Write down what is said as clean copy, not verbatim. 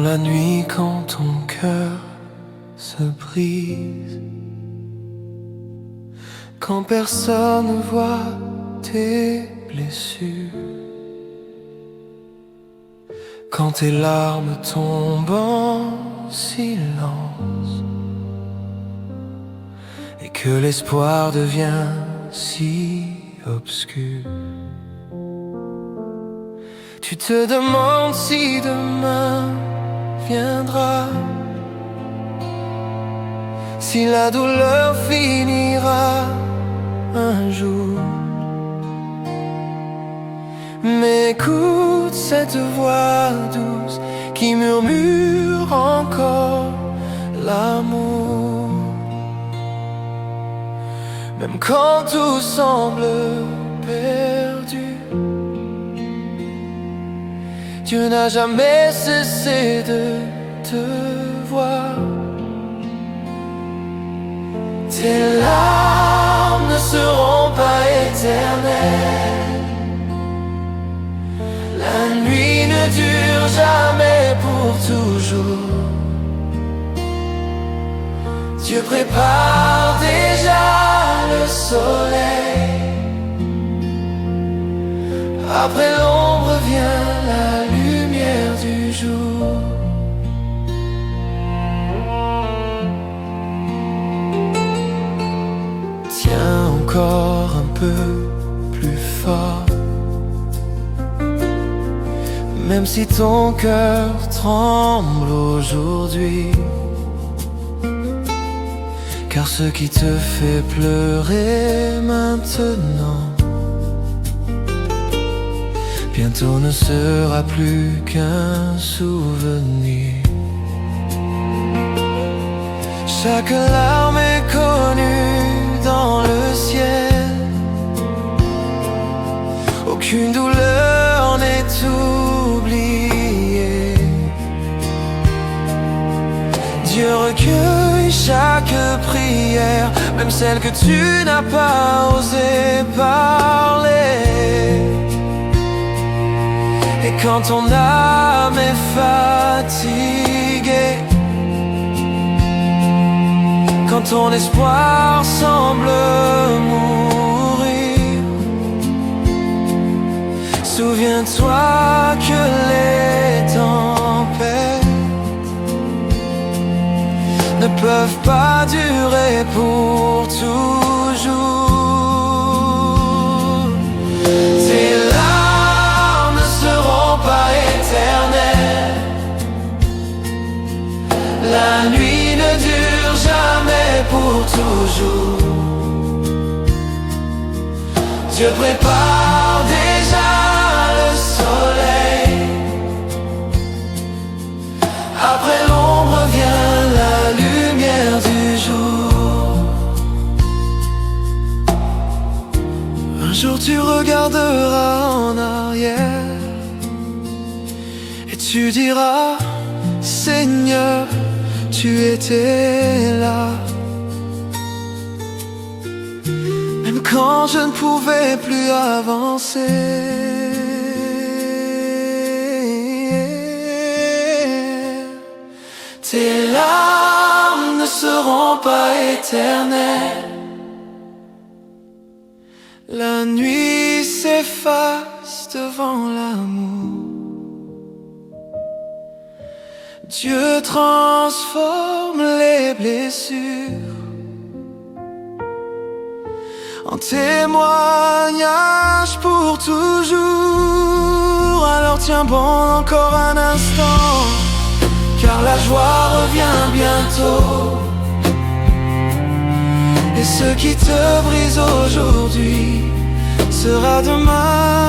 la nuit quand ton cœur se brise, quand personne ne voit tes blessures, quand tes larmes tombent en silence et que l'espoir devient si obscur. Tu te demandes si demain viendra, si la douleur finira un jour. Mais écoute cette voix douce qui murmure encore l'amour. Même quand tout semble perdu, Dieu n'a jamais cessé de te voir. Tes larmes ne seront pas éternelles, la nuit ne dure jamais pour toujours. Dieu prépare déjà le soleil, après l'ombre vient la lumière du jour. Tiens encore un peu plus fort, même si ton cœur tremble aujourd'hui, car ce qui te fait pleurer maintenant bientôt ne sera plus qu'un souvenir. Chaque larme est connue dans le ciel, aucune douleur n'est oubliée. Dieu recueille chaque prière, même celle que tu n'as pas osé parler. Et quand ton âme est fatiguée, quand ton espoir semble mourir, souviens-toi que les tempêtes ne peuvent pas durer pour toujours. Tes larmes ne seront pas éternelles, la nuit ne dure jamais pour toujours. Dieu prépare déjà le soleil, après l'ombre vient la lumière du jour. Un jour tu regarderas en arrière et tu diras: Seigneur, tu étais là, même quand je ne pouvais plus avancer. Tes larmes ne seront pas éternelles, la nuit s'efface devant l'amour. Dieu transforme les blessures en témoignage pour toujours. Alors tiens bon encore un instant, car la joie revient bientôt. Et ce qui te brise aujourd'hui sera demain